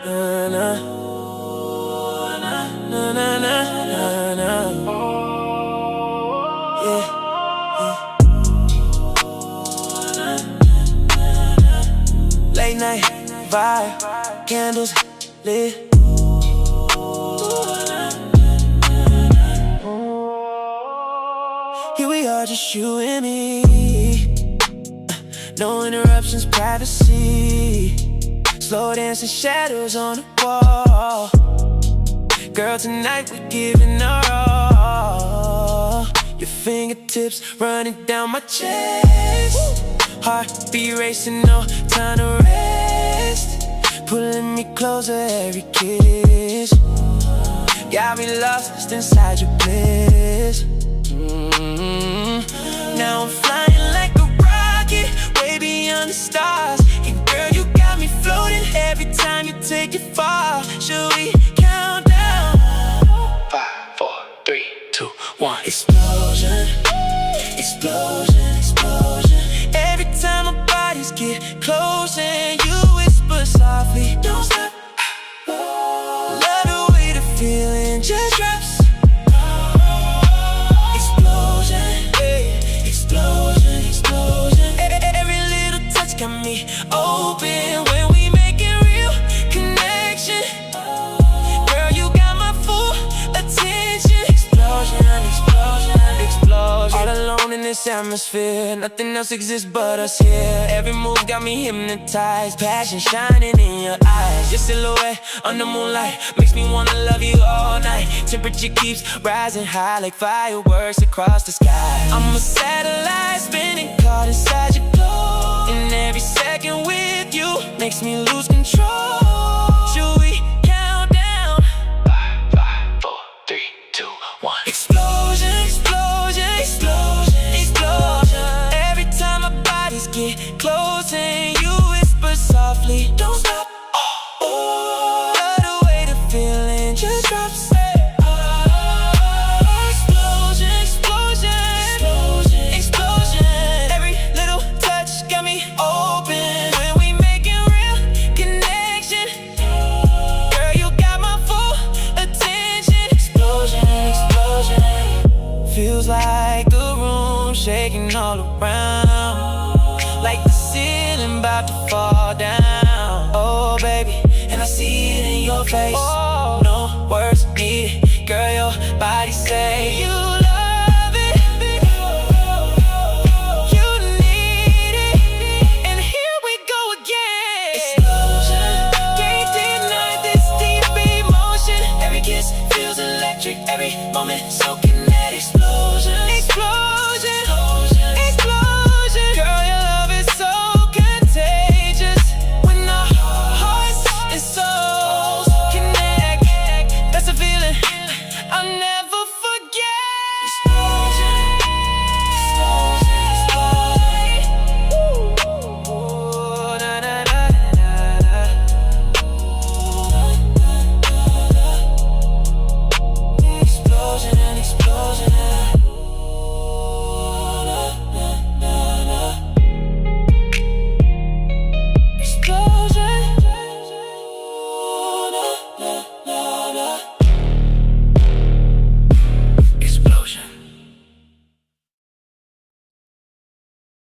na na na na na na. Yeah, yeah. Late night vibe, candles lit. Here we are, just you and me. No interruptions, privacy. Slow dancing shadows on the wall. Girl, tonight we're giving our all. Your fingertips running down my chest. Heartbeat racing, no time to rest. Pulling me closer every kiss. Got me lost inside your bliss. Now I'm flying like a rocket, way beyond the stars. And girl, you got me floating every time you take it far. Should we count down? 5, 4, 3, 2, 1. Explosion, explosion, explosion. Every time our bodies get close and you whisper softly, don't stop. Love the way the feeling just drops. Got me open when we making real connection. Girl, you got my full attention. Explosion, explosion, explosion. All alone in this atmosphere, nothing else exists but us here. Every move got me hypnotized, passion shining in your eyes. Your silhouette on the moonlight makes me wanna love you all night. Temperature keeps rising high like fireworks across the sky. I'm a satellite spinning, caught inside your glow. And every second with you makes me lose control. Should we count down? 5, 5, 4, 3, 2, 1. Explosion, explosion, explosion, explosion. Every time our bodies get close and you whisper softly, don't stop. Oh, love the way the feeling just drops. Feels like the room shaking all around, like the ceiling about to fall down. Oh baby, and I see it in your face. Oh, no words needed. Girl, your body say you love it, you need it. And here we go again. Explosion, can't deny this deep emotion. Every kiss feels electric, every moment so kinetic. Explode.